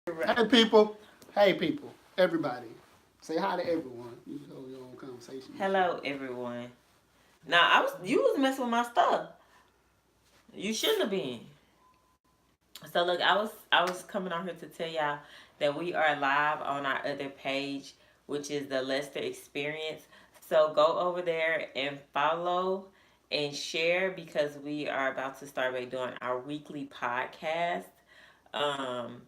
Hey people. Hey people. Everybody. Say hi to everyone. You hold your own conversation. Hello, everyone. Now, you was messing with my stuff. You shouldn't have been. So look, I was coming on here to tell y'all that we are live on our other page, which is the Lester Experience. So go over there and follow and share because we are about to start by doing our weekly podcast. Um,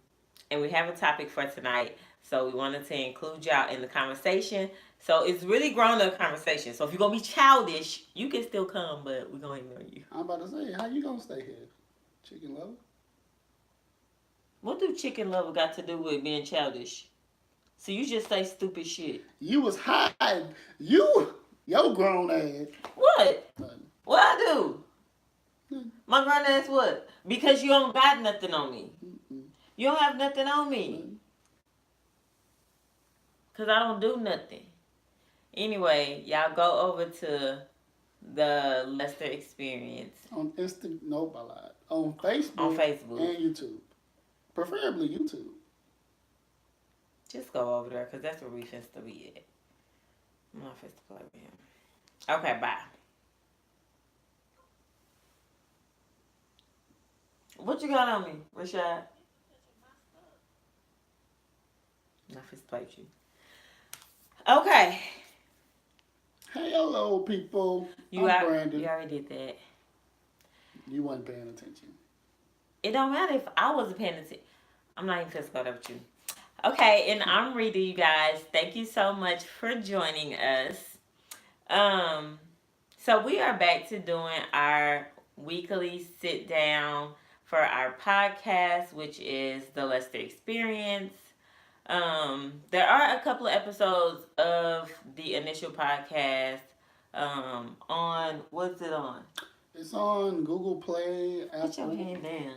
and we have a topic for tonight. So we wanted to include y'all in the conversation. So it's really grown up conversation. So if you're gonna be childish, you can still come, but we're gonna ignore you. I'm about to say, how you gonna stay here? Chicken lover? What do chicken lover got to do with being childish? So you just say stupid shit. You was hiding. Your grown ass. What? Nothing. What I do? Nothing. My granddad's what? Because you don't got nothing on me. Mm-mm. You don't have nothing on me. Nothing. Because I don't do nothing. Anyway, y'all go over to the Lester Experience. On nope, I lied. On Facebook. On Facebook. And YouTube. Preferably YouTube. Just go over there because that's where we finna to be at. I'm not finna play with him. Okay, bye. What you got on me, Rashad? Not finna play with you. Okay. Hey, hello, people. I'm Brandon. You already did that. You wasn't paying attention. It don't matter if I wasn't paying attention. I'm not even finna go there with you. Okay, and I'm Rita, you guys. Thank you so much for joining us. So we are back to doing our weekly sit down for our podcast, which is the Lester Experience. There are a couple of episodes of the initial podcast on, what's it on? It's on Google Play, Apple. Put your hand down.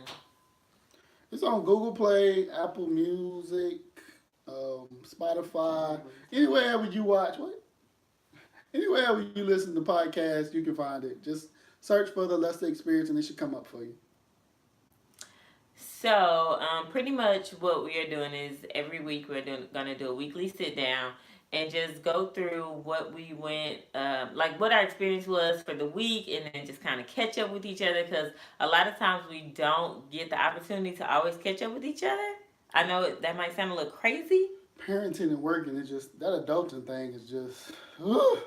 It's on Google Play, Apple Music, Spotify. Anywhere you watch, what? Anywhere you listen to podcasts, you can find it. Just search for the Lester Experience and it should come up for you. So, pretty much what we are doing is every week we're going to do a weekly sit down and just go through what we went, like what our experience was for the week, and then just kind of catch up with each other because a lot of times we don't get the opportunity to always catch up with each other. I know that might sound a little crazy. Parenting and working is just, that adulting thing is just, ugh.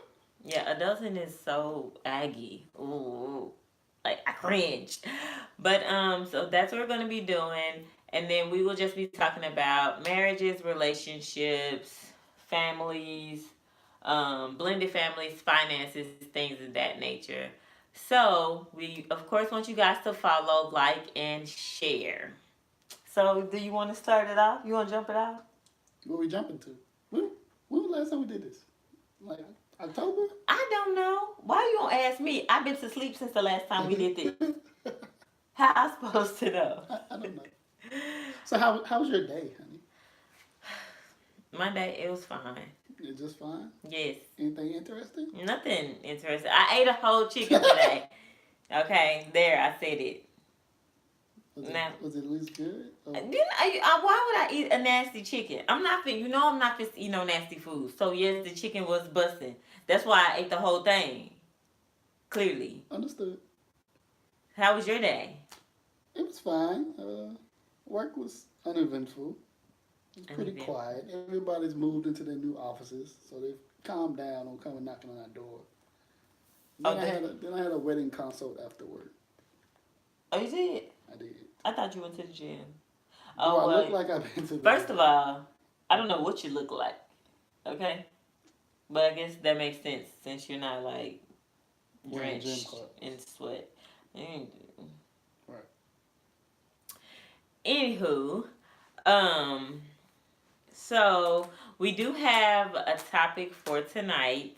Yeah, adulting is so aggy. Ooh. Like I cringe. But so that's what we're gonna be doing. And then we will just be talking about marriages, relationships, families, blended families, finances, things of that nature. So we of course want you guys to follow, like, and share. So do you want to start it off? You want to jump it off? What we jumping to? When was the last time we did this? Like October? I don't know. Why you gonna ask me? I've been to sleep since the last time we did this. How I supposed to know? I don't know. So how was your day, honey? My day, it was fine. It's just fine? Yes. Anything interesting? Nothing interesting. I ate a whole chicken today. Okay, there, I said it. Was it at least good? Or? Why would I eat a nasty chicken? I'm not fit to eat no nasty food. So yes, the chicken was busting. That's why I ate the whole thing. Clearly. Understood. How was your day? It was fine. Work was uneventful. It was pretty quiet. Everybody's moved into their new offices, so they've calmed down on coming knocking on our door. Then I had a wedding consult afterward. Oh, you did? I did. I thought you went to the gym. I look like I've been to the First of all, I don't know what you look like. Okay? But I guess that makes sense since you're not like drenched in sweat. Right. Anywho, so we do have a topic for tonight.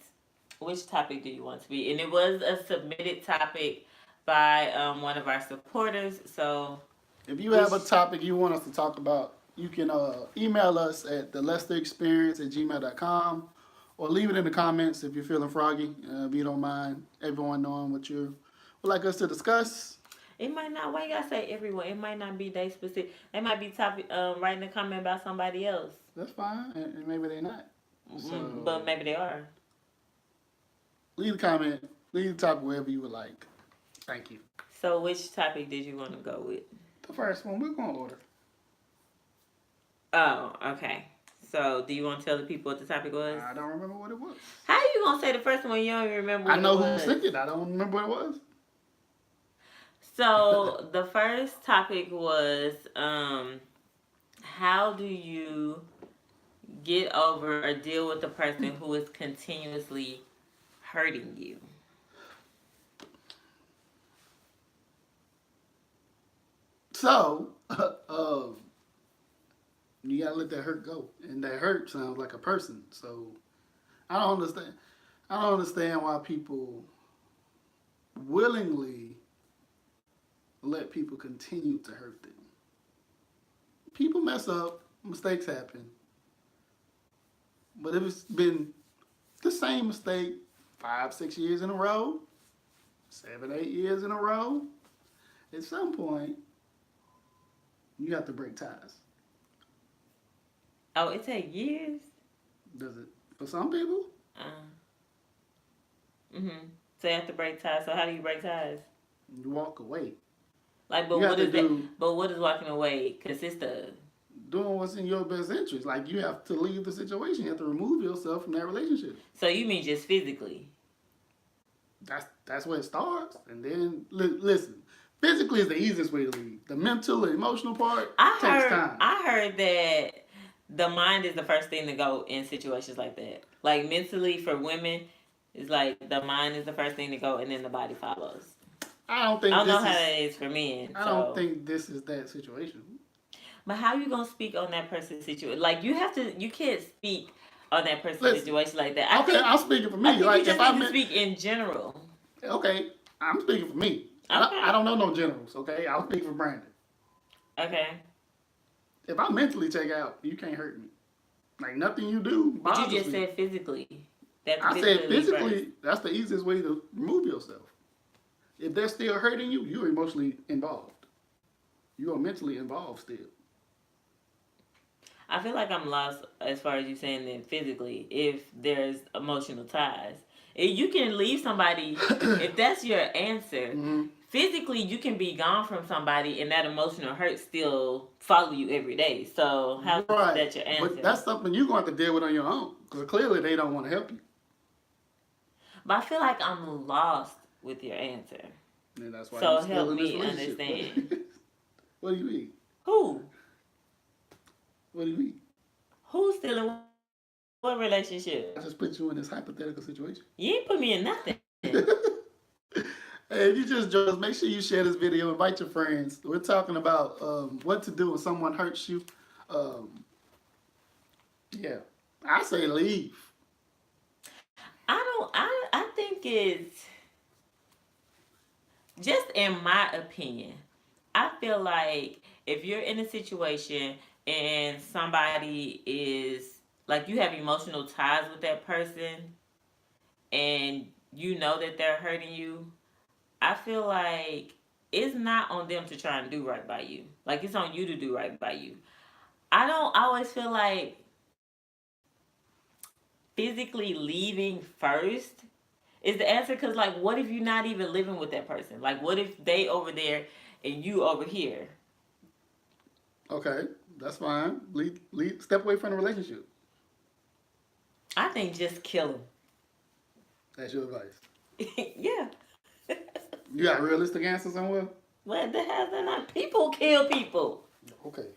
Which topic do you want to be? And it was a submitted topic by one of our supporters. So if you have a topic you want us to talk about, you can email us at thelesterexperience@gmail.com or leave it in the comments if you're feeling froggy. If you don't mind everyone knowing what you would like us to discuss. It might not. Why you gotta say everyone? It might not be day specific. They might be writing a comment about somebody else. That's fine, and maybe they're not. But So maybe they are. leave a comment, leave the topic wherever you would like. Thank you. So which topic did you want to go with? The first one, we're going to order. Oh, okay. So do you want to tell the people what the topic was? I don't remember what it was. How you gonna say the first one? You don't even remember what I know it was. who sent it. I don't remember what it was. So the first topic was how do you get over or deal with a person who is continuously hurting you? So, you gotta let that hurt go, and that hurt sounds like a person. So, I don't understand. I don't understand why people willingly let people continue to hurt them. People mess up, mistakes happen. But if it's been the same mistake 5, 6 years in a row, 7, 8 years in a row, at some point, you have to break ties. Oh, it takes years? Does it? For some people? So you have to break ties. So how do you break ties? You walk away. Like, but what is that? But what is walking away consist of? Doing what's in your best interest. Like, you have to leave the situation. You have to remove yourself from that relationship. So you mean just physically? That's where it starts. And then, listen, physically is the easiest way to leave. The mental and emotional part takes time. I heard that the mind is the first thing to go in situations like that. Like, mentally for women, it's like the mind is the first thing to go and then the body follows. I don't know how that is for men. I don't think this is that situation. But how you gonna speak on that person's situation? Like, you can't speak on that person's situation like that. I'm speaking for me. I think like, you just need to speak in general. Okay, I'm speaking for me. Okay. I don't know no generals. Okay, I'll speak for Brandon. Okay. If I mentally check out, you can't hurt me. Like, nothing you do. But you just said physically. I said physically. That's the easiest way to remove yourself. If they're still hurting you, you're emotionally involved. You are mentally involved still. I feel like I'm lost as far as you saying that physically, if there's emotional ties. If you can leave somebody, if that's your answer, physically you can be gone from somebody and that emotional hurt still follow you every day. So how is that your answer? But that's something you're going to have to deal with on your own. Because clearly they don't want to help you. But I feel like I'm lost with your answer. And that's why so help me understand. What do you mean? Who? What do you mean? Who's still in what relationship? I just put you in this hypothetical situation. You ain't put me in nothing. Hey, if you just joined us, make sure you share this video. Invite your friends. We're talking about what to do when someone hurts you. Yeah, I say leave. I think it's just in my opinion. I feel like if you're in a situation and somebody is like you have emotional ties with that person and you know that they're hurting you, I feel like it's not on them to try and do right by you. Like, it's on you to do right by you. I always feel like physically leaving first is the answer, because like, what if you're not even living with that person? Like, what if they over there and you over here? Okay, that's fine. Leave, step away from the relationship. I think just kill them. That's your advice. Yeah. You got a realistic answer somewhere? What the hell? They're not. People kill people. Okay.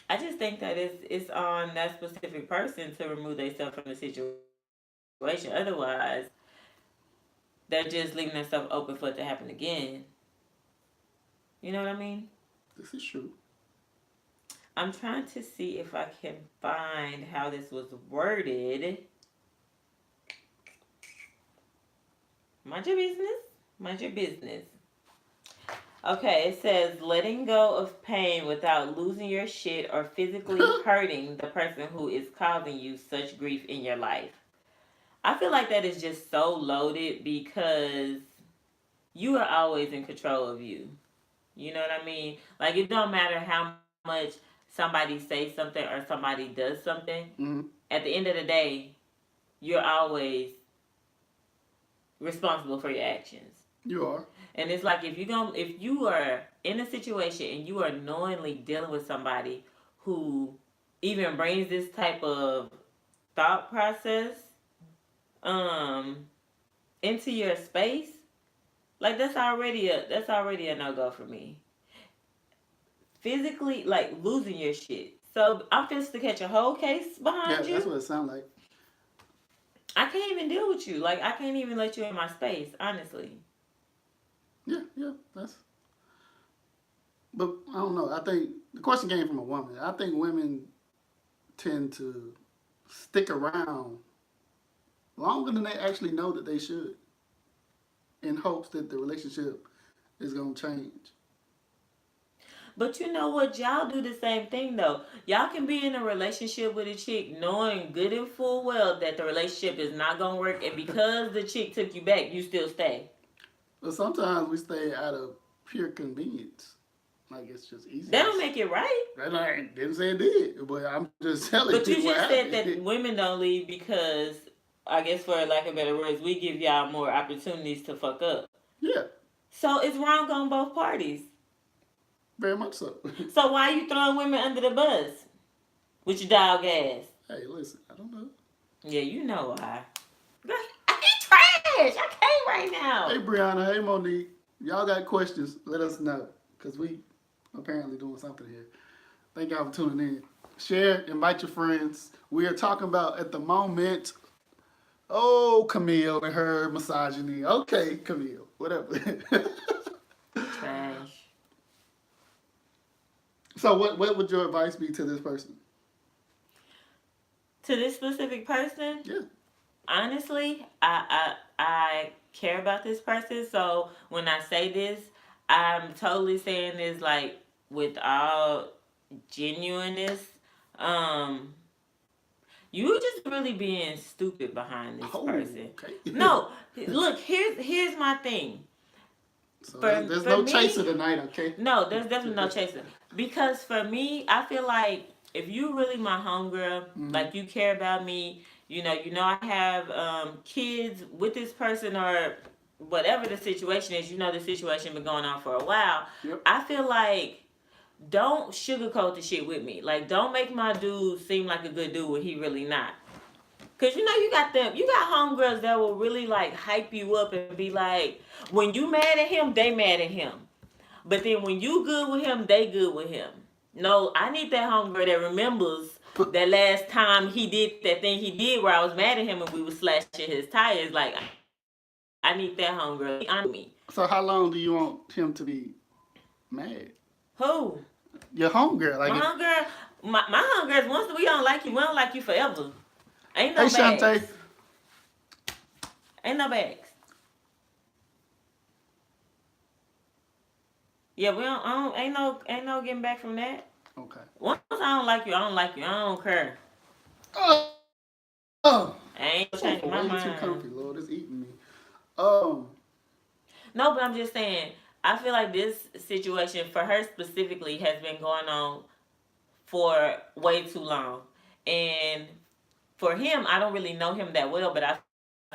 I just think that it's on that specific person to remove themselves from the situation. Otherwise, they're just leaving themselves open for it to happen again. You know what I mean? This is true. I'm trying to see if I can find how this was worded. Mind your business. Mind your business. Okay, it says letting go of pain without losing your shit or physically hurting the person who is causing you such grief in your life. I feel like that is just so loaded because you are always in control of you. You know what I mean? Like it don't matter how much somebody says something or somebody does something. Mm-hmm. At the end of the day, you're always responsible for your actions. You are. And it's like if you are in a situation and you are knowingly dealing with somebody who even brings this type of thought process um into your space, like that's already a no go for me. Physically, like losing your shit. So I'm supposed to catch a whole case Yeah, behind that's you. what it sounds like. I can't even deal with you. Like I can't even let you in my space. Honestly, Yeah, yeah, that's. But I don't know. I think the question came from a woman. I think women tend to stick around longer than they actually know that they should, in hopes that the relationship is gonna change. but you know what? Y'all do the same thing though. Y'all can be in a relationship with a chick knowing good and full well that the relationship is not gonna work, and because the chick took you back, you still stay. But sometimes we stay out of pure convenience. Like it's just That easier. don't make it right. I didn't say it did, but I'm just telling But you you what just said that happened. women don't leave because, I guess for lack of better words, we give y'all more opportunities to fuck up. Yeah, So it's wrong on both parties. very much so. So why you throwing women under the bus with your dog ass? Hey, listen, I don't know. Yeah, you know why. I need trash. I can't right Hey, now. Brianna. Hey, Monique. Y'all got questions? Let us know, cause we apparently doing something here. Thank y'all for tuning in. Share, invite your friends. We are talking about at the moment. Oh, Camille and her misogyny. Okay, Camille, whatever. Trash. So, what would your advice be to this person? To this specific person, Yeah. honestly, I care about this person. So when I say this, I'm totally saying this like with all genuineness. Um, you just really being stupid behind this Oh, person. okay. No, look, here's my thing. So there's For no chaser me, tonight, okay? no, there's definitely no chaser. Because for me, I feel like if you really my homegirl, Mm-hmm. like you care about me, I have kids with this person or whatever the situation is, the situation been going on for a while. Yep. I feel like don't sugarcoat the shit with me. Like don't make my dude seem like a good dude when he really not. Cause you got homegirls that will really like hype you up and be like, when you mad at him, they mad at him. But then when you good with him, they good with him. No, I need that homegirl that remembers that last time he did that thing he did where I was mad at him and we was slashing his tires. Like I need that homegirl on me. So how long do you want him to be mad? Who? Your homegirl, My like it. homegirl. My homegirls. Once we don't like you, we don't like you forever. Ain't Hey, no bags. Shantae. Ain't no bags. Yeah, we don't. Ain't no getting back from that. Okay. Once I don't like you, I don't like you. I don't care. Oh, I ain't I'm changing my way too mind. comfy, Lord. It's eating me. Um, No, but I'm just saying. I feel like this situation for her specifically has been going on for way too long, and for him, I don't really know him that well, but I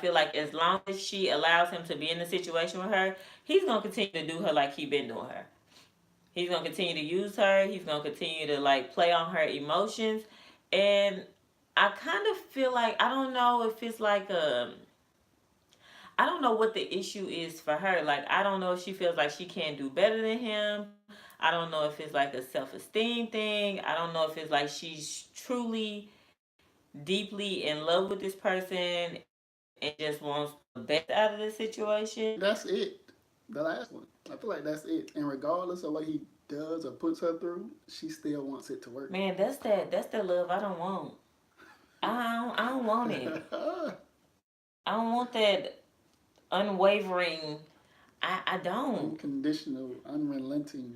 feel like as long as she allows him to be in the situation with her, he's gonna continue to do her like he been doing her. He's gonna continue to use her. He's gonna continue to like play on her emotions, and I kind of feel like I don't know if it's like I don't know what the issue is for her. Like I don't know if she feels like she can't do better than him. I don't know if it's like a self-esteem thing. I don't know if it's like she's truly deeply in love with this person and just wants the best out of the situation. that's it. The last one. I feel like that's it. And regardless of what he does or puts her through, she still wants it to work. Man, that's that love I don't want. I don't want it. I don't want that unwavering. I don't. Unconditional, unrelenting,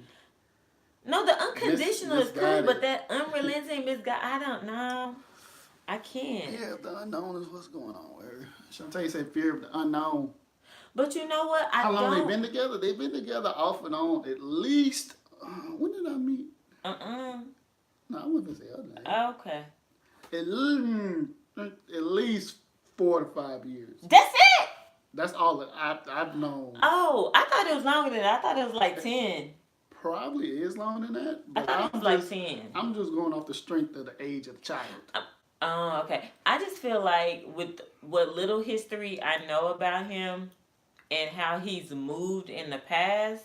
No, the unconditional is cool, misguided. but that unrelenting misguide, I don't know. I can't. Yeah, the unknown is what's going on with her. Shantae said fear of the unknown. But you know what? How long they been together? They've been together off and on at least. When did I meet? No, I wouldn't say her name. Okay. At least 4 to 5 years. That's it. That's all that I've known. Oh, I thought it was longer than that. I thought it was like 10. Probably is longer than that. I But thought it was like 10. I'm just going off the strength of the age of the child. Oh, okay. I just feel like with what little history I know about him and how he's moved in the past,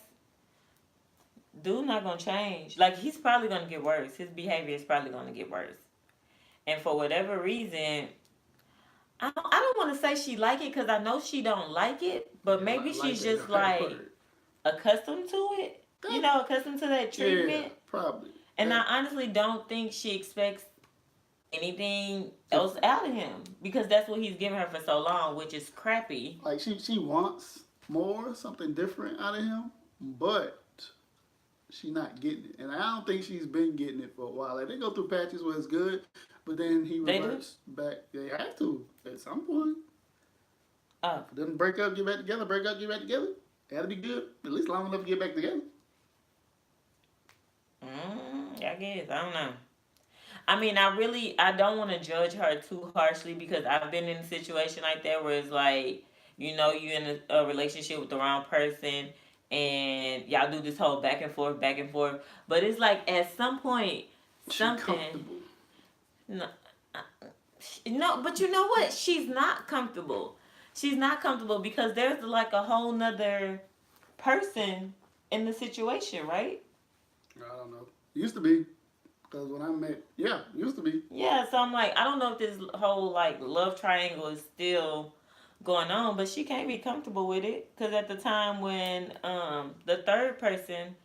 dude not gonna change. Like, he's probably gonna get worse. His behavior is probably gonna get worse. And for whatever reason, I don't want to say she like it, because I know she don't like it, but maybe she's just like accustomed to it. You know, accustomed to that treatment. Yeah, probably. And I honestly don't think she expects anything else out of him, because that's what he's given her for so long, which is crappy. Like, she wants more, something different out of him, but she's not getting it. And I don't think she's been getting it for a while. Like, they go through patches where it's good, but then he reverts back. They have to at some point. Oh. Doesn't break up, get back together, break up, get back together. That'll be good. At least long enough to get back together. I guess. I don't know. I mean, I don't want to judge her too harshly, because I've been in a situation like that where it's like, you know, you're in a relationship with the wrong person and y'all do this whole back and forth. But it's like, at some point, something... No, but you know what? She's not comfortable. She's not comfortable because there's like a whole nother person in the situation, right? I don't know. Used to be. Because when I met, used to be. Yeah, so I'm like, I don't know if this whole like love triangle is still going on, but she can't be comfortable with it. Because at the time when the third person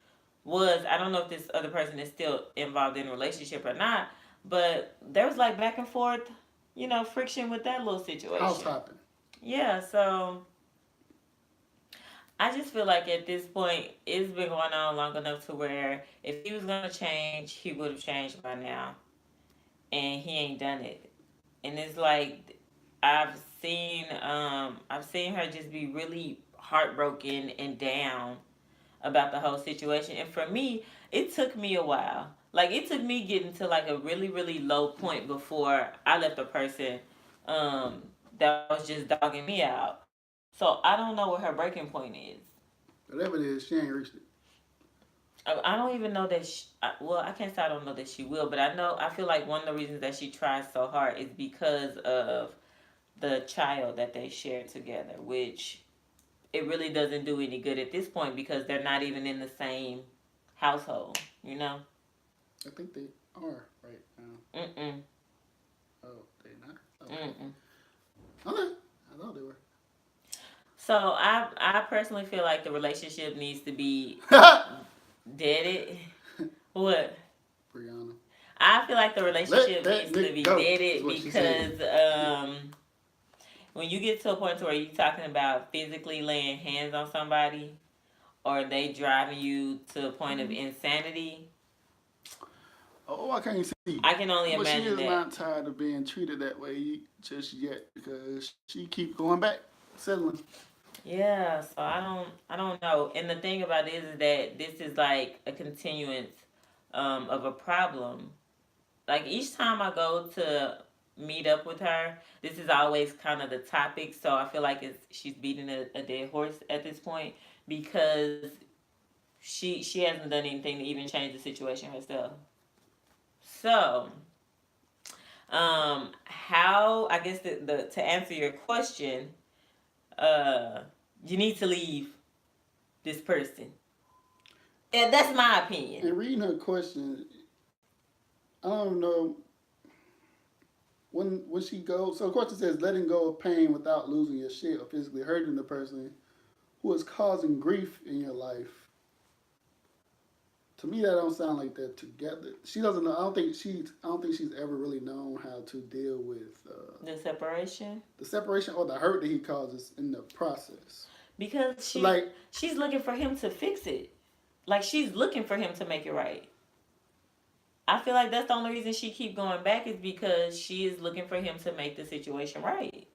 was, I don't know if this other person is still involved in a relationship or not, but there was like back and forth, you know, friction with that little situation. House hopping. Yeah, so I just feel like at this point, it's been going on long enough to where if he was going to change, he would have changed by now. And he ain't done it. And it's like, I've seen her just be really heartbroken and down about the whole situation. And for me, it took me a while. Like, it took me getting to like a really, really low point before I left a person that was just dogging me out. So I don't know what her breaking point is. Whatever it is, she ain't reached it. I don't even know that I can't say I don't know that she will, but I feel like one of the reasons that she tries so hard is because of the child that they share together, which it really doesn't do any good at this point because they're not even in the same household, you know? I think they are right now. Oh, they not? Okay. Okay. I thought they were. So I personally feel like the relationship needs to be deaded. What? Brianna. I feel like the relationship needs to be deaded because when you get to a point where you're talking about physically laying hands on somebody or they driving you to a point of insanity. Oh, I can't see. I can only imagine that. But she is not tired of being treated that way just yet because she keep going back, settling. Yeah, so I don't know. And the thing about it is that this is like a continuance of a problem. Like each time I go to meet up with her, this is always kind of the topic. So I feel like she's beating a dead horse at this point because she hasn't done anything to even change the situation herself. So, how I guess to answer your question, you need to leave this person. And that's my opinion. And reading her question, I don't know when she goes. So the question says, letting go of pain without losing your shit or physically hurting the person who is causing grief in your life. To me, that don't sound like that together. She doesn't know. I don't think she's ever really known how to deal with the separation. The separation or the hurt that he causes in the process. Because she's looking for him to fix it. Like she's looking for him to make it right. I feel like that's the only reason she keep going back is because she is looking for him to make the situation right.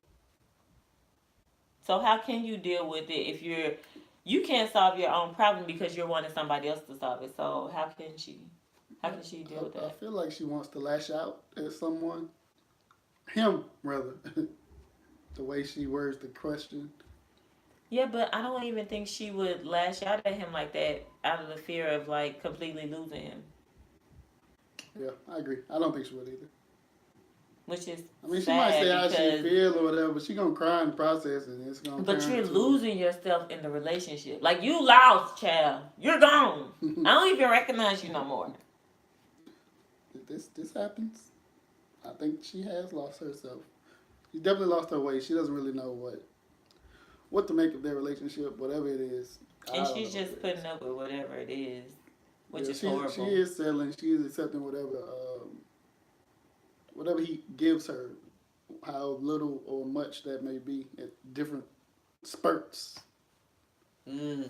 So how can you deal with it if you can't solve your own problem because you're wanting somebody else to solve it? So how can she deal with I that? feel like she wants to lash out at someone, him rather, the way she words the question. Yeah, but I don't even think she would lash out at him like that out of the fear of like completely losing him, Yeah, I agree. I don't think she would either. which is I mean, she might say sad how she because feel or whatever, but she gonna cry in the process, and it's gonna but turn you're into. losing yourself in the relationship. Like you lost, child. You're gone. I don't even recognize you no more. This happens. I think she has lost herself. She definitely lost her way. She doesn't really know what to make of their relationship, whatever it is. I And don't know she's what just it is. putting up with whatever it is, which Yeah, is she horrible. is settling. She is accepting whatever he gives her, how little or much that may be at different spurts. Mm,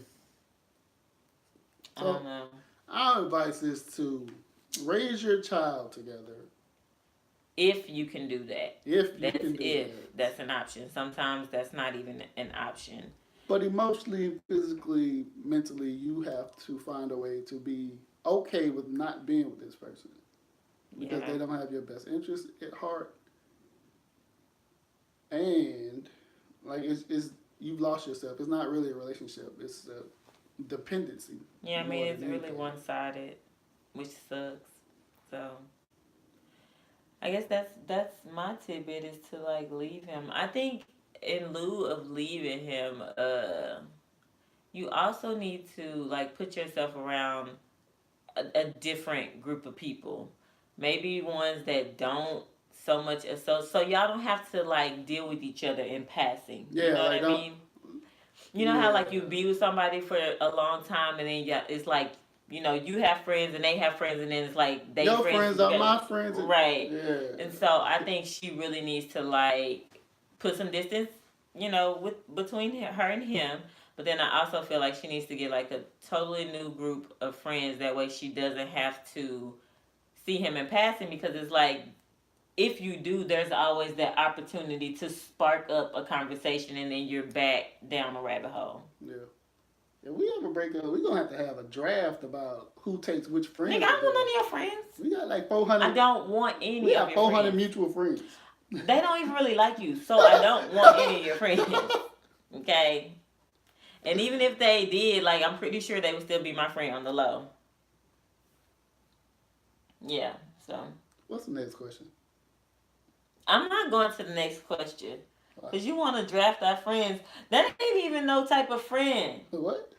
I don't So know. our advice is to raise your child together If you can do that. if you That's can do if that. that's an option. Sometimes that's not even an option. But emotionally, physically, mentally, you have to find a way to be okay with not being with this person because Yeah. they don't have your best interest at heart, and like it's you've lost yourself. It's not really a relationship. It's a dependency Yeah, I mean more it's than really anything. one sided, which sucks. So I guess that's my tidbit is to like leave him. I think in lieu of leaving him, you also need to like put yourself around a different group of people. Maybe ones that don't so much so y'all don't have to like deal with each other in passing. You Yeah, know what like I don't. mean? You know how Yeah, like you be with somebody for a long time and then yeah, it's like you have friends and they have friends and then it's like they your friends friends are together, my friends. right? Yeah, And so I think she really needs to like put some distance, with between her and him. But then I also feel like she needs to get like a totally new group of friends. That way she doesn't have to see him in passing because it's like if you do, there's always that opportunity to spark up a conversation and then you're back down a rabbit hole. yeah. If we ever break up, we're gonna have to have a draft about who takes which Nigga, friends I don't want together. none of your friends. We got like I 400. don't want We any of have your 400 friends. mutual friends. They don't even really like you, so I don't want any of your friends. Okay? And even if they did, like, I'm pretty sure they would still be my friend on the low. Yeah, so. What's the next question? I'm not going to the next question. Because you want to draft our friends. That ain't even no type of friend. What?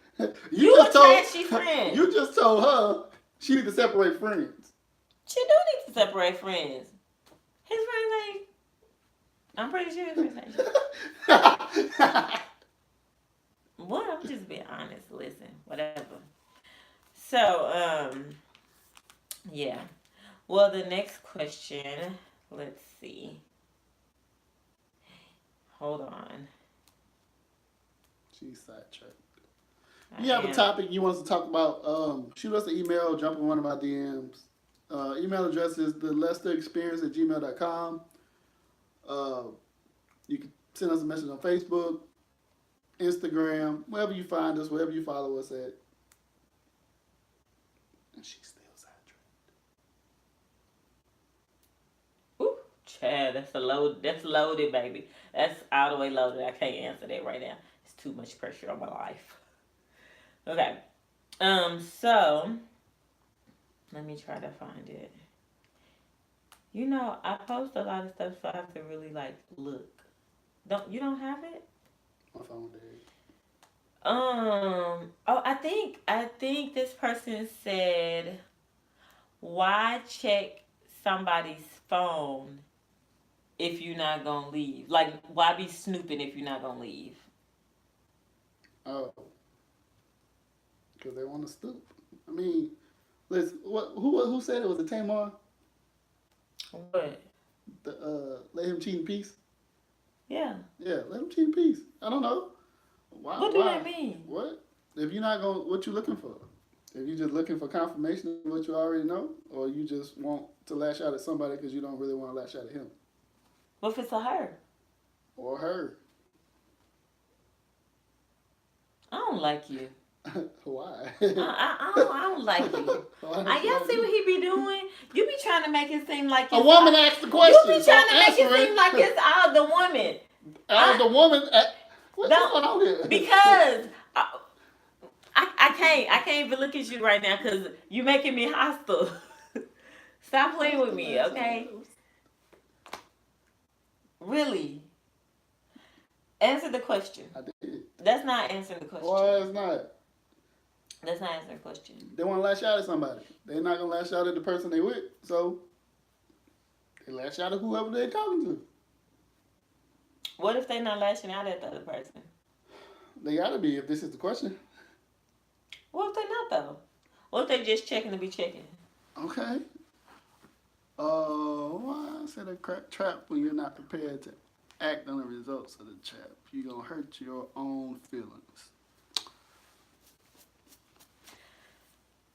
You a trashy friend. You just told her she need to separate friends. She do need to separate friends. His friends ain't. I'm pretty sure his friends ain't. Well, I'm just being honest. Listen, whatever. So, yeah. Well, the next question. Let's see. Hold on. She's sidetracked. You have a topic you want us to talk about, shoot us an email, jump in one of our DMs. Email address is thelesterexperience@gmail.com. You can send us a message on Facebook, Instagram, wherever you find us, wherever you follow us at. And she's still sidetracked. Ooh, Chad, that's loaded, baby. That's all the way loaded. I can't answer that right now. It's too much pressure on my life. Okay. So let me try to find it. I post a lot of stuff, so I have to really like look. You don't have it? My phone did. Oh, I think this person said, why check somebody's phone if you're not gonna leave? Like, why be snooping if you're not gonna leave? Oh, because they want to stoop. I mean, listen, who said it? Was it Tamar? What? Let him cheat in peace. Yeah. Yeah, let him cheat in peace. I don't know. What do that mean? What? If you're not going, what you looking for? If you're just looking for confirmation of what you already know, or you just want to lash out at somebody because you don't really want to lash out at him. What if it's a her? Or her. I don't like you. Why? I don't like you. Y'all see what he be doing? You be trying to make it seem like it's a woman asked the question. You be trying to make it seem like it's all the woman. The woman. What's going on here? Because I can't even look at you right now because you making me hostile. Stop playing with me, okay? Really? Answer the question. I did. That's not answering the question. Why it's not? That's not answering the question. They want to lash out at somebody. They're not going to lash out at the person they with. So, they lash out at whoever they're talking to. What if they're not lashing out at the other person? They got to be if this is the question. What if they're not, though? What if they're just checking to be checking? Okay. Why I said a trap when you're not prepared to act on the results of the trap. You're going to hurt your own feelings.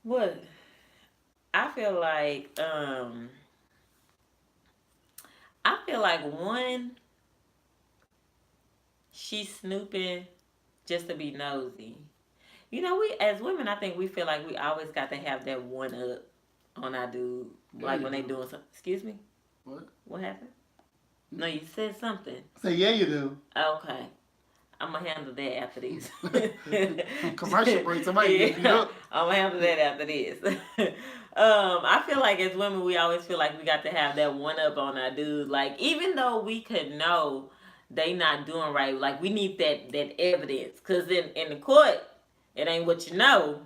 What? I feel like one, she's snooping just to be nosy. You know, we as women, I think we feel like we always got to have that one up on our dude. Yeah, like when they doing something. Excuse me? What? What happened? No, you said something. Say, yeah, you do. Okay. I'm going to handle that after this. Commercial break, somebody get beat up. I'm going to handle that after this. I feel like as women, we always feel like we got to have that one up on our dude. Like, even though we could know they not doing right, like, we need that evidence. Because in the court, it ain't what you know,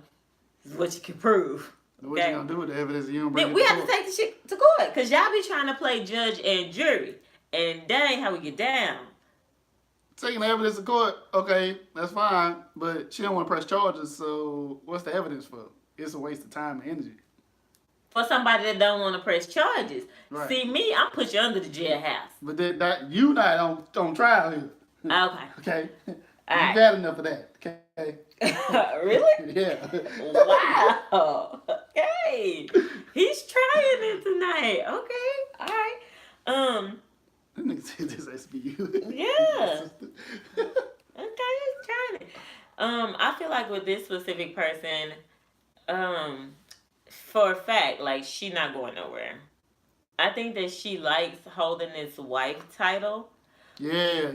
it's what you can prove. What you gonna do with the evidence if you don't bring it We to have court? to take the shit to court. Because y'all be trying to play judge and jury. And that ain't how we get down. Taking the evidence to court, okay, that's fine, but she don't want to press charges, so what's the evidence for? It's a waste of time and energy. For somebody that don't want to press charges. Right. See, me, I'm put you under the jailhouse. But that you not on trial here. Okay. Okay? All You've right. had enough of that, okay? Really? Yeah. Wow. Okay. He's trying it tonight. Okay. All right. That nigga said this SBU. Yeah. Okay, he's trying it. I feel like with this specific person, for a fact, like, she not going nowhere. I think that she likes holding this wife title. Yeah.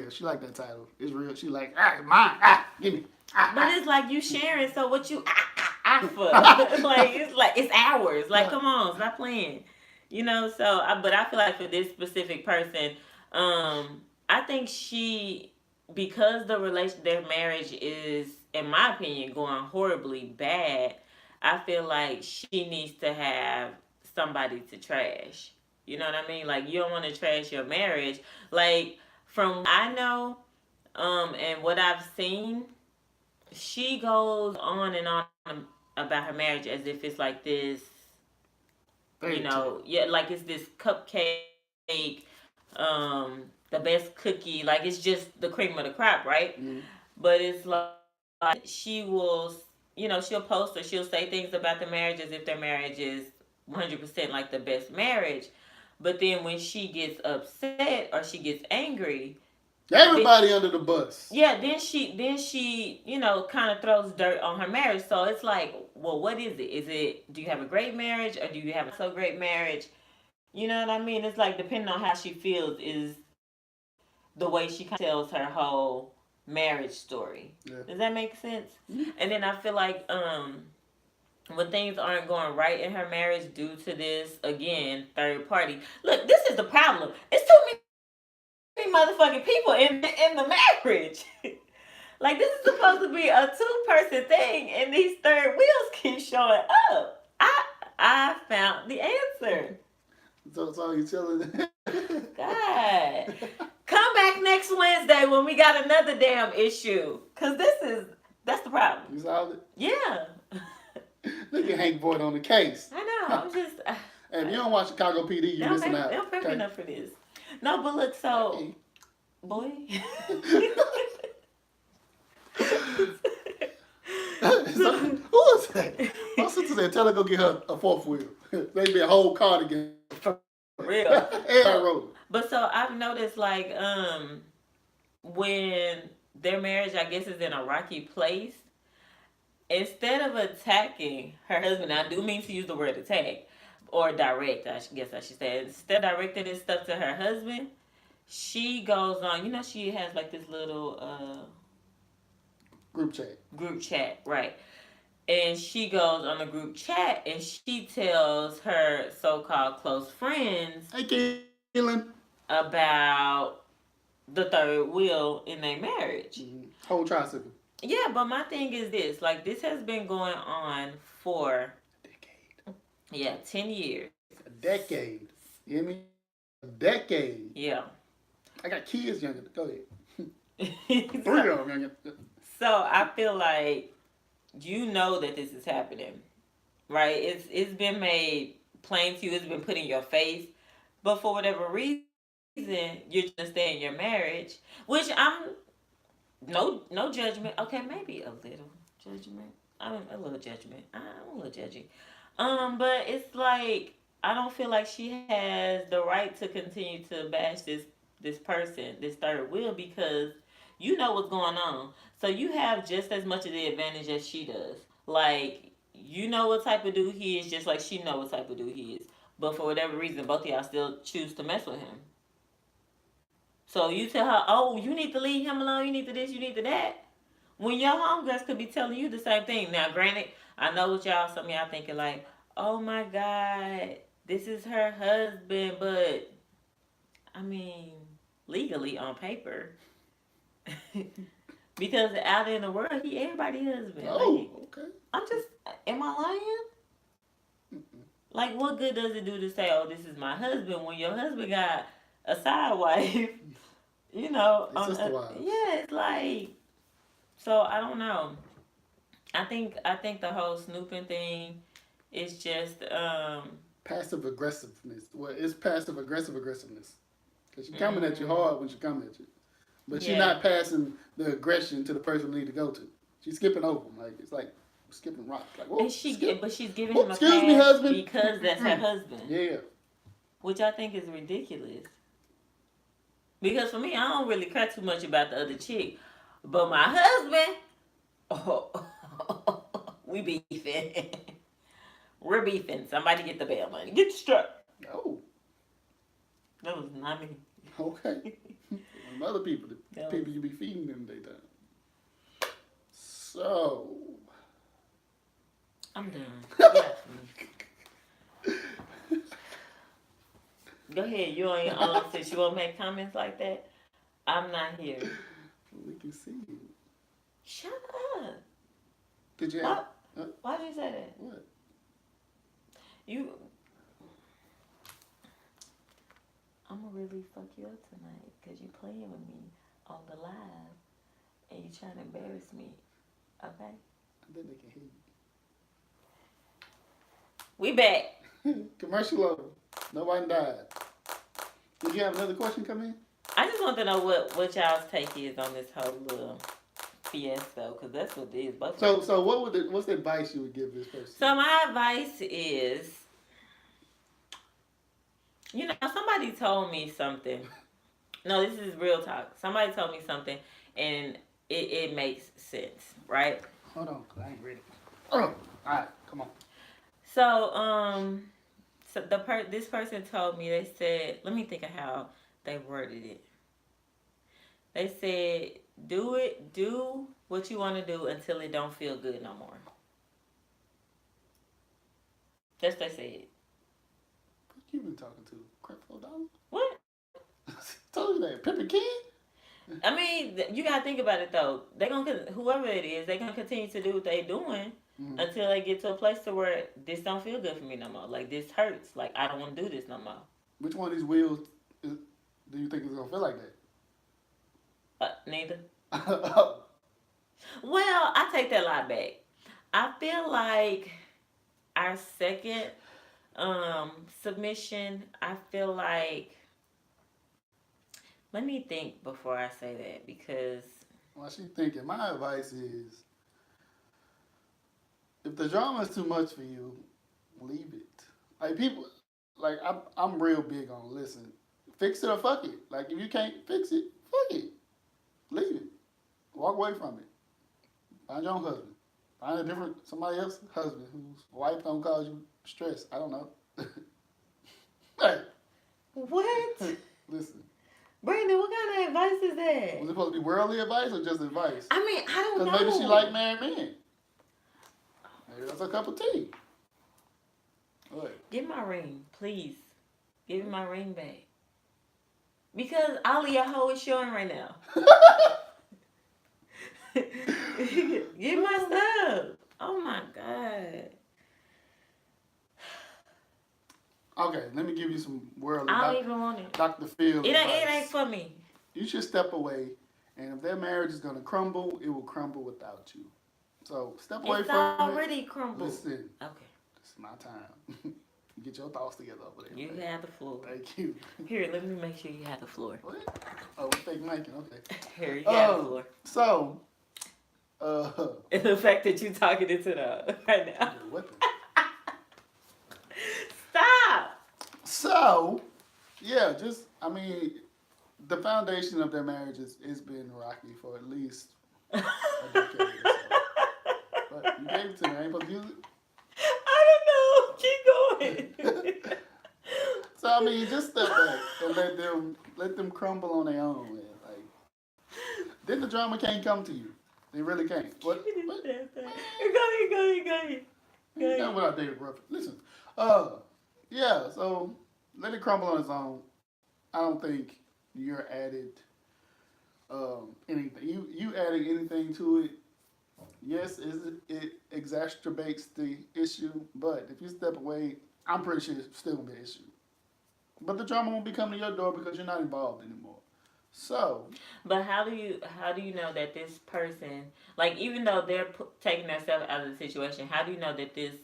She like that title. It's real. She like, mine. Give me. But it's like you sharing, so what you for? Like it's ours. Like, come on, stop playing. You know, but I feel like for this specific person, I think because their marriage is, in my opinion, going horribly bad, I feel like she needs to have somebody to trash. You know what I mean? Like, you don't want to trash your marriage. Like, from what I know, and what I've seen, she goes on and on about her marriage as if it's like this, like it's this cupcake, the best cookie, like it's just the cream of the crop, right? Mm-hmm. But it's like she will, she'll post or she'll say things about the marriage as if their marriage is 100% like the best marriage. But then when she gets upset or she gets angry, everybody under the bus. Yeah, then she, kind of throws dirt on her marriage. So it's like, well, what is it? Do you have a great marriage or do you have a so great marriage? You know what I mean? It's like, depending on how she feels is the way she tells her whole marriage story. Yeah. Does that make sense? Mm-hmm. And then I feel like when things aren't going right in her marriage due to this, again, third party. Look, this is the problem. It's too many motherfucking people in the marriage. Like, this is supposed to be a 2-person thing, and these third wheels keep showing up. I found the answer. So you telling God. Come back next Wednesday when we got another damn issue. Because that's the problem. You solved it? Yeah. Look at Hank Boyd on the case. I know. I'm just... If you don't watch Chicago PD, you're missing out. They don't prep enough for this. No, but look, so... Hey. Boy. So, who is that? My sister said, tell her go get her a 4th wheel. Maybe a whole cardigan. Real. Air road. But so I've noticed, like, when their marriage, I guess, is in a rocky place. Instead of attacking her husband, I do mean to use the word attack or direct, guess I should say. Instead of directing this stuff to her husband, she goes on. You know, she has like this little Group chat. Group chat, right? And she goes on the group chat and she tells her so-called close friends, "Hey, Keelan," about the third wheel in their marriage. Whole tricycle. Yeah, but my thing is this: like, this has been going on for a decade. 10 years. A decade. You hear me? A decade. Yeah. I got kids younger. Go ahead. 3 of them younger. So I feel like you know that this is happening, right? It's been made plain to you. It's been put in your face, but for whatever reason, you're just stay in your marriage, which I'm no judgment. Okay, maybe a little judgment. A little judgment. I'm a little judgy. But it's like I don't feel like she has the right to continue to bash this person, this third wheel, because you know what's going on. So you have just as much of the advantage as she does. Like, you know what type of dude he is, just like she know what type of dude he is. But for whatever reason, both of y'all still choose to mess with him. So you tell her, oh, you need to leave him alone, you need to this, you need to that. When your homegirls could be telling you the same thing. Now, granted, I know what some of y'all thinking like, oh my God, this is her husband, but I mean, legally on paper. Because out in the world, he everybody's husband. Oh, okay. Am I lying? Like, what good does it do to say, oh, this is my husband, when your husband got a side wife, you know? Sister wives. Yeah, it's like, so I don't know. I think the whole snooping thing is just passive aggressiveness. Well, it's passive aggressiveness. Because she's coming at you hard when she coming at you. But she's not passing the aggression to the person we need to go to. She's skipping over them. Like, it's like skipping rocks. Like, but she's giving him a excuse pass me, husband. because that's her husband. Yeah. Which I think is ridiculous. Because for me, I don't really care too much about the other chick. But my husband, we beefing. We're beefing. Somebody get the bail money. Get the strap. Oh. That was not me. Okay. Other people, the people you be feeding in the daytime. So. I'm done. Go ahead. You on your own. Since you won't make comments like that, I'm not here. We can see you. Shut up. Did you have... Why did you say that? What? I'm gonna really fuck you up tonight because you playing with me on the live and you trying to embarrass me. Okay? I think they can hear you. We back. Commercial over. Nobody died. Did you have another question come in? I just want to know what y'all's take is on this whole little fiasco, because that's what it is. So what's the advice you would give this person? So my advice is, you know, somebody told me something. No, this is real talk. Somebody told me something, and it makes sense, right? Hold on, cause I ain't ready. Oh, all right, come on. So this person told me, they said, let me think of how they worded it. They said, do what you want to do until it don't feel good no more. That's what they said. You been talking to crap $4? What? Told you that. Pepper King? I mean, you gotta think about it though. Whoever it is, they gonna continue to do what they doing until they get to a place to where this don't feel good for me no more. Like, this hurts. Like, I don't want to do this no more. Which one of these wheels do you think is gonna feel like that? Neither. Well, I take that lie back. I feel like our second submission, I feel like, let me think before I say that, because while she's thinking, my advice is, if the drama is too much for you, leave it. Like, people, like, I'm real big on, listen, fix it or fuck it. Like, if you can't fix it, fuck it. Leave it. Walk away from it. Find your own husband. Find a different, somebody else's husband whose wife don't cause you stress. I don't know. Hey. What? Listen. Brandon, what kind of advice is that? Was it supposed to be worldly advice or just advice? I mean, I don't know. Because maybe she like married men. Maybe that's a cup of tea. What? Give my ring, please. Give me my ring back. Because all of your hoe is showing right now. Give my stuff. Oh my God. Okay, let me give you some worldly I don't even want it. Dr. Phil It advice. ain't for me. You should step away, and if their marriage is going to crumble, it will crumble without you. So step away It's from it. already crumbled. Listen. Okay. This is my time. Get your thoughts together over there. You man. have the floor. Thank you. Here, let me make sure you have the floor. What? Oh, fake mic. Okay. Here, you have the floor. So, And the fact that you talking into the right now. what Stop. So, yeah, I mean, the foundation of their marriage has been rocky for at least a decade or so. But you gave it to me. I ain't supposed to use it. I don't know. Keep going. So, I mean, just step back and let them crumble on their own, man. Like, then the drama can't come to you. They really can't. What? Go ahead. You know what I did, bro. Listen. Yeah, so let it crumble on its own. I don't think you're added anything. You adding anything to it, yes, it exacerbates the issue, but if you step away, I'm pretty sure it's still gonna be an issue. But the drama won't be coming to your door because you're not involved anymore. So, but how do you know that this person, like, even though they're taking themselves out of the situation, how do you know that this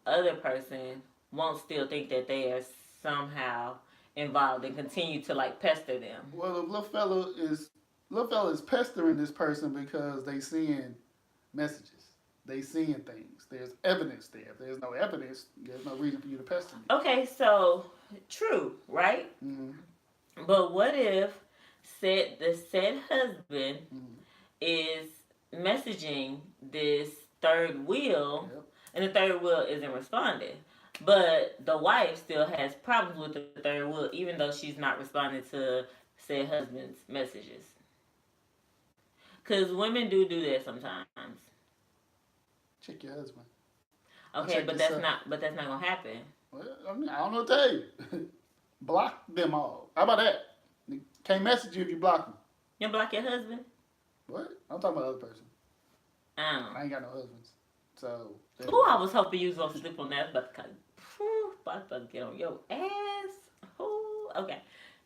other person won't still think that they are somehow involved and continue to, like, pester them? Well, the little fella is pestering this person because they seeing messages. They seeing things. There's evidence there. If there's no evidence, there's no reason for you to pester me. Okay, so true, right? Mm-hmm. But what if the said husband is messaging this third wheel, and the third wheel isn't responding, but the wife still has problems with the third wheel, even though she's not responding to said husband's messages? Because women do that sometimes. Check your husband. Okay, but that's not gonna happen. Well, I mean, I don't know what to tell you. Block them all. How about that? They can't message you if you block them. You block your husband? What? I'm talking about the other person. I I ain't got no husbands. So. Oh, I was hoping you was gonna slip on that, but about to get on your ass. Ooh, okay,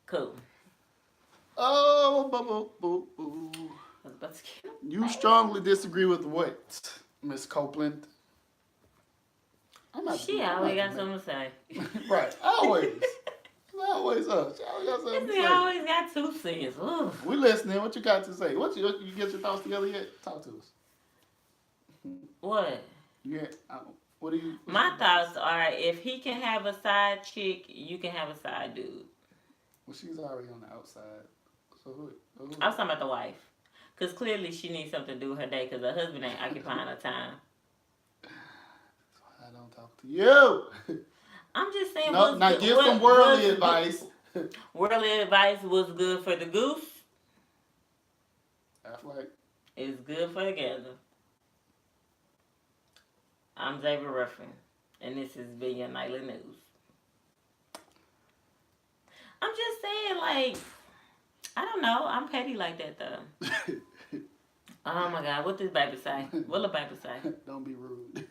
cool. Oh, boo, boo, boo. I was about to get on You strongly disagree with what, Miss Copeland? She always got something to say. Right, always. Always us. She always got something to say. always got 2 cents. Ooh. We listening. What you got to say? You get your thoughts together yet? Talk to us. What? Yeah. What do you? My thoughts are, if he can have a side chick, you can have a side dude. Well, she's already on the outside. So who? I was talking about the wife. Because clearly she needs something to do with her day because her husband ain't occupying her time. I don't talk to you. I'm just saying. No, now give some worldly advice. Worldly advice was good for the goose. That's like. It's good for the gander. I'm Xavier Ruffin, and this has been your nightly news. I'm just saying, like, I don't know. I'm petty like that, though. Oh, my God. What this baby say? What the baby say? Don't be rude.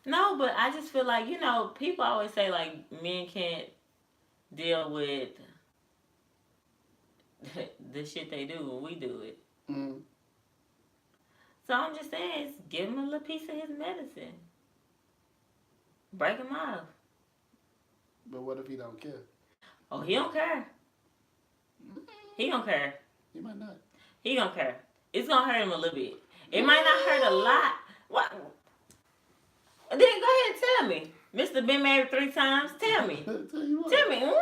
No, but I just feel like, people always say, like, men can't deal with the shit they do when we do it. Mm. So I'm just saying, give him a little piece of his medicine. Break him off. But what if he don't care? Oh, he don't care. He don't care. He might not. He don't care. It's gonna hurt him a little bit. It might not hurt a lot. What? Then go ahead and tell me. Mr. Been married 3 times. Tell me. Tell you what. Tell me.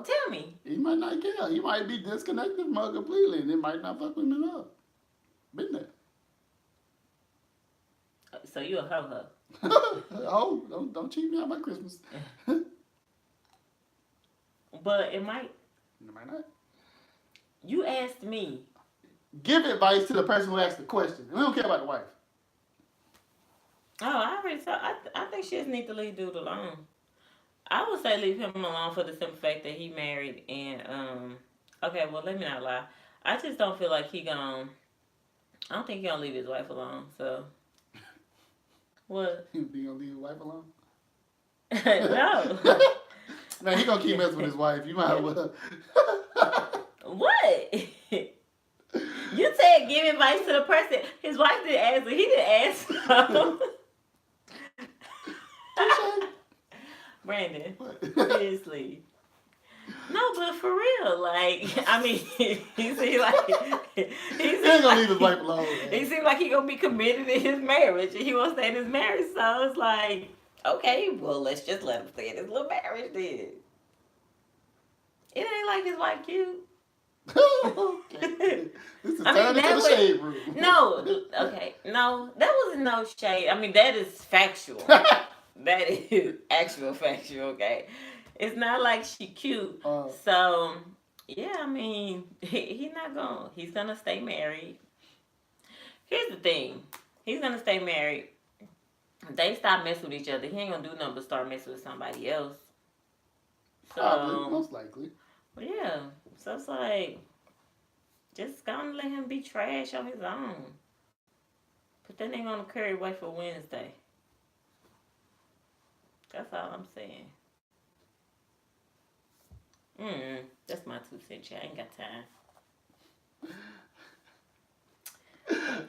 tell me. He might not care. He might be disconnected from her completely, and it might not fuck women up. Been there. So you a ho-ho. Oh, don't cheat me out my Christmas. But it might. It might not. You asked me. Give advice to the person who asked the question. We don't care about the wife. Oh, I already saw. I think she just need to leave dude alone. I would say leave him alone for the simple fact that he married and okay, well let me not lie. I just don't feel like I don't think he gonna leave his wife alone, so what? You gonna leave your wife alone? No. Man, he gonna keep messing with his wife. You might as well. What? You said give advice to the person. His wife didn't answer. He didn't answer. Brandon, seriously. No, but for real, like, I mean, he seems like he ain't gonna leave his wife alone. Man. He seems like he gonna be committed in his marriage, and he wants to stay in his marriage. So it's like, okay, well, let's just let him stay in his little marriage then. It ain't like his wife cute. Okay. This is turning into the shade room. No, okay, no, that wasn't no shade. I mean, that is factual. That is actual factual, okay? It's not like she cute. So, yeah, I mean, he's gonna stay married. Here's the thing. He's gonna stay married. They stop messing with each other. He ain't gonna do nothing but start messing with somebody else. So, probably, most likely. Yeah. So it's like, just gonna let him be trash on his own. But then they gonna carry away for Wednesday. That's all I'm saying. That's my 2 cents. I ain't got time.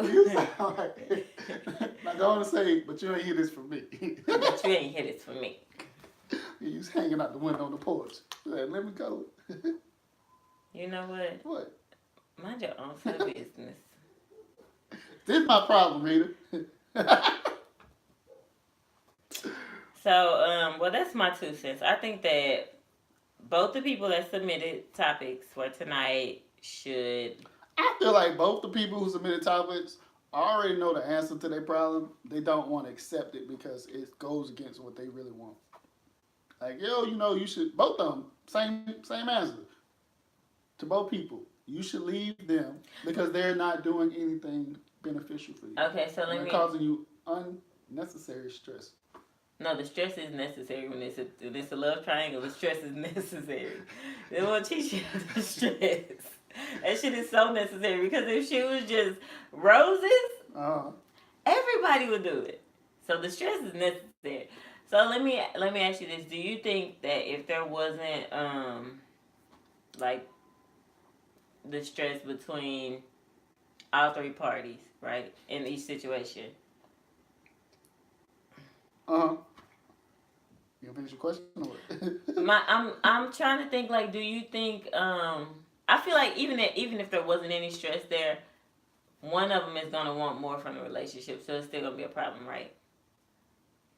You sound like, not going to say, but you ain't hear this from me. But you ain't hear this from me. You was hanging out the window on the porch. Like, let me go. You know what? What? Mind your own business. This is my problem, Rita. So, well, that's my 2 cents. I think that both the people that submitted topics for tonight should... I feel like both the people who submitted topics already know the answer to their problem. They don't want to accept it because it goes against what they really want. Like, you should... Both of them, same answer. To both people. You should leave them because they're not doing anything beneficial for you. Okay, so they're causing you unnecessary stress. No, the stress is necessary when it's a love triangle. The stress is necessary. They won't teach you the stress. That shit is so necessary because if she was just roses, everybody would do it. So the stress is necessary. So let me ask you this: do you think that if there wasn't like the stress between all three parties, right, in each situation? You gonna finish your question or what? I'm trying to think, like, do you think I feel like even if there wasn't any stress there, one of them is gonna want more from the relationship, so it's still gonna be a problem, right?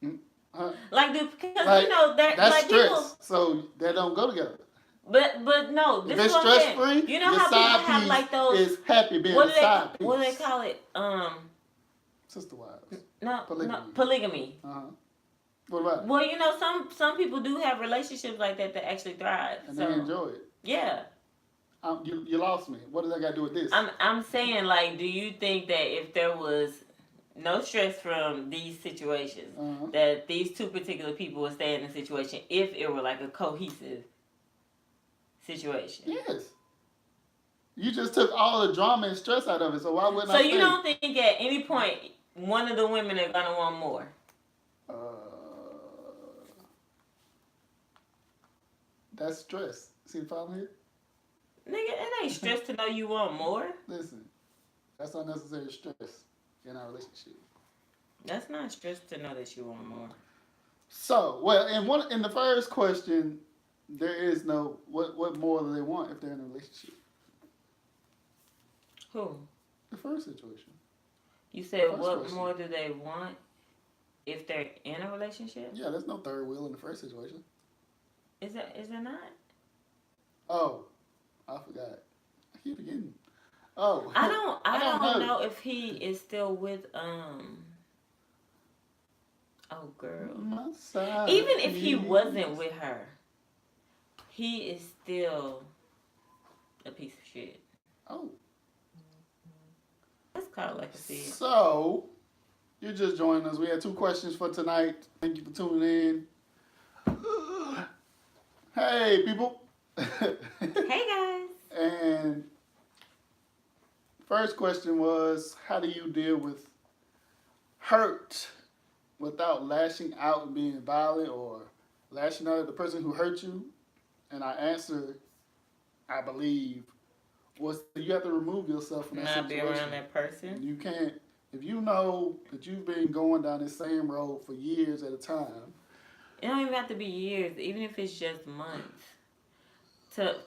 Because that's like stress, people, so they don't go together. But no, this if is it's what stress free. You know how people have like those is happy being the side piece. What do they call it? Sister wives. No, polygamy. No, polygamy. What about it? Well, some people do have relationships like that actually thrive. And they enjoy it. Yeah. You lost me. What does that got to do with this? I'm saying, like, do you think that if there was no stress from these situations, that these two particular people would stay in the situation if it were like a cohesive situation? Yes. You just took all the drama and stress out of it, so why wouldn't I So you don't think at any point one of the women are gonna want more? That's stress. See the problem here? Nigga, it ain't stress to know you want more. Listen, that's unnecessary stress in our relationship. That's not stress to know that you want more. So, well, in the first question, there is no what more do they want if they're in a relationship? Who? The first situation. You said what question. More do they want if they're in a relationship? Yeah, there's no third wheel in the first situation. Is there not? Oh, I forgot. I keep forgetting. Oh, I don't know if he is still with oh girl. My side, Even if he wasn't please. with her, he is still a piece of shit. Oh, Let's call it like I said. so you're just joining us. We had 2 questions for tonight. Thank you for tuning in. Hey, people. Hey guys. And first question was, how do you deal with hurt without lashing out and being violent or lashing out at the person who hurt you? And our answer, I believe, was you have to remove yourself from that Not be situation. around that person. You can't, if you know that you've been going down this same road for years at a time. It don't even have to be years, even if it's just months.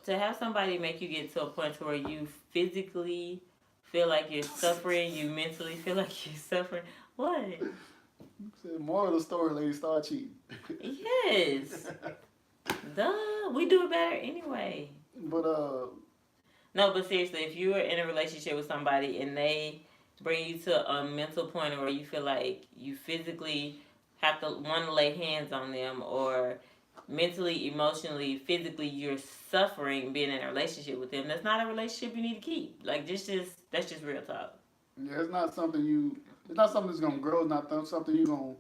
To have somebody make you get to a point where you physically feel like you're suffering, you mentally feel like you're suffering. What? Moral of the story, lady, start cheating. Yes. Duh. We do it better anyway. But No, but seriously, if you are in a relationship with somebody and they bring you to a mental point where you feel like you physically have to want to lay hands on them, or mentally, emotionally, physically you're suffering being in a relationship with them, that's not a relationship you need to keep. Like that's just real talk. yeah, it's not something that's gonna grow. It's not something you're gonna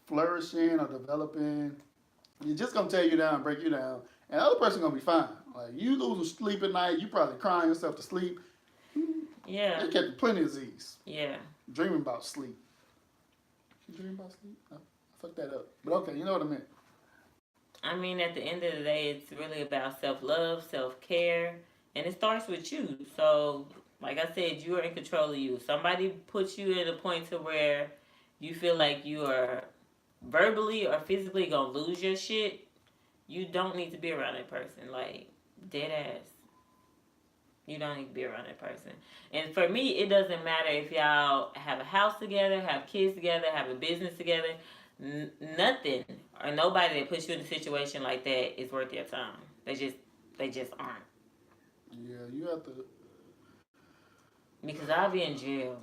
flourish in or develop in. You're just gonna tear you down, break you down, and the other person gonna be fine. Like you losing sleep at night, you probably crying yourself to sleep. Yeah. They catch plenty of Z's. Yeah. Dreaming about sleep. You dream about sleep? I fucked that up. But okay, you know what I meant. I mean, at the end of the day, it's really about self-love, self-care, and it starts with you. So, like I said, you are in control of you. If somebody puts you at a point to where you feel like you are verbally or physically gonna lose your shit, you don't need to be around that person. Like, dead ass. You don't need to be around that person. And for me, it doesn't matter if y'all have a house together, have kids together, have a business together. Nothing or nobody that puts you in a situation like that is worth your time. They just aren't. Yeah, you have to. Because I'll be in jail.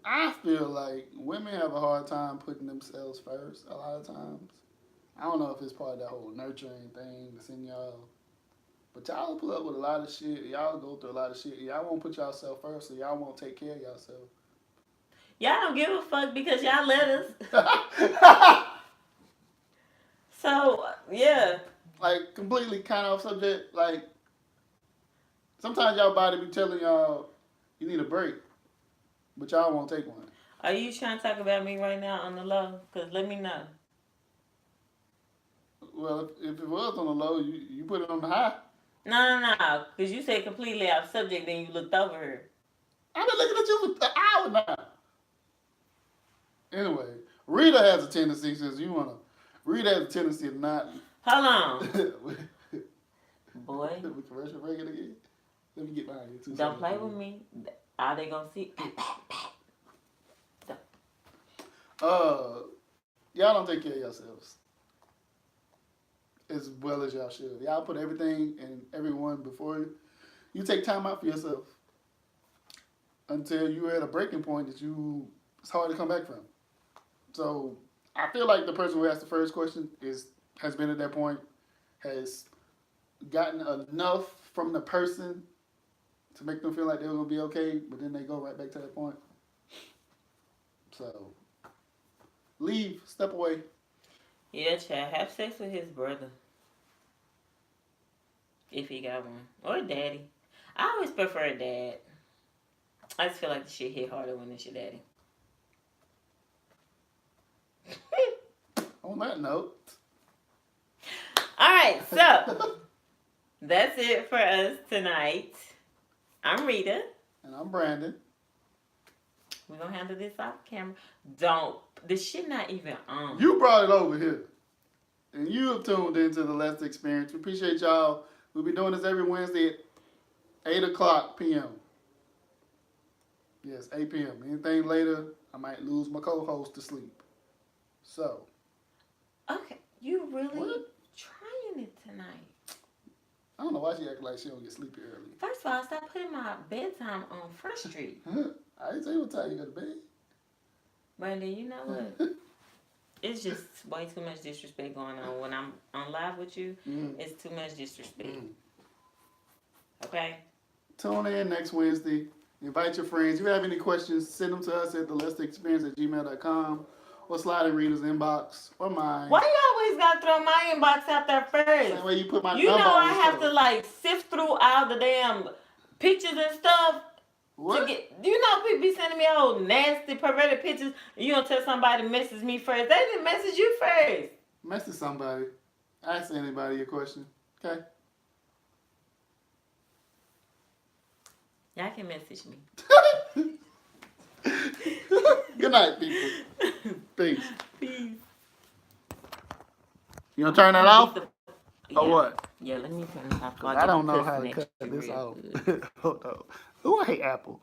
I feel like women have a hard time putting themselves first a lot of times. I don't know if it's part of that whole nurturing thing that's in y'all. But y'all put up with a lot of shit. Y'all go through a lot of shit. Y'all won't put yourself first, so y'all won't take care of yourself. Y'all don't give a fuck because y'all let us. So, yeah. Like, completely kind of off subject. Like, sometimes y'all body be telling y'all you need a break, but y'all won't take one. Are you trying to talk about me right now on the low? Because let me know. Well, if it was on the low, you put it on the high. No. Because you said completely off subject, then you looked over her. I've been looking at you for an hour now. Anyway, Rita has a tendency, since you want to, Rita has a tendency to not. Hold on. Boy. We commercial break it again? Let me get behind you. Don't play with me. Are they going to see? Y'all don't take care of yourselves as well as y'all should. Y'all put everything and everyone before you. You take time out for yourself until you're at a breaking point that it's hard to come back from. So I feel like the person who asked the first question has been at that point, has gotten enough from the person to make them feel like they're gonna be okay, but then they go right back to that point. So leave, step away. Yeah, Chad, have sex with his brother. If he got one. Or daddy. I always prefer a dad. I just feel like the shit hit harder when it's your daddy. On that note. Alright, so that's it for us tonight. I'm Rita. And I'm Brandon. We're gonna handle this off camera. The shit not even on. You brought it over here. And you have tuned into the Let's Experience. We appreciate y'all. We'll be doing this every Wednesday at 8 o'clock p.m. Yes, 8 p.m. Anything later, I might lose my co-host to sleep. So. Okay, you really trying it tonight. I don't know why she act like she don't get sleepy early. First of all, stop putting my bedtime on Front Street. I didn't say what time you go to bed. Brandon, you know what? It's just way too much disrespect going on. When I'm on live with you, it's too much disrespect. Okay? Tune in next Wednesday. Invite your friends. If you have any questions, send them to us at thelesbianexperience@gmail.com or slide in Rita's inbox or mine. Why you always got to throw my inbox out there first? Same way you put my You number know on I have to like sift through all the damn pictures and stuff. What? You know people be sending me old nasty perverted pictures. You don't tell somebody to message me first. They didn't message you first. Message somebody. Ask anybody your question. Okay? Y'all can message me. Good night, people. Peace. Peace. You gonna turn that off? Yeah. Or what? Yeah, let me turn it off. I don't know how to cut this off. Hold on. Ooh, I hate Apple.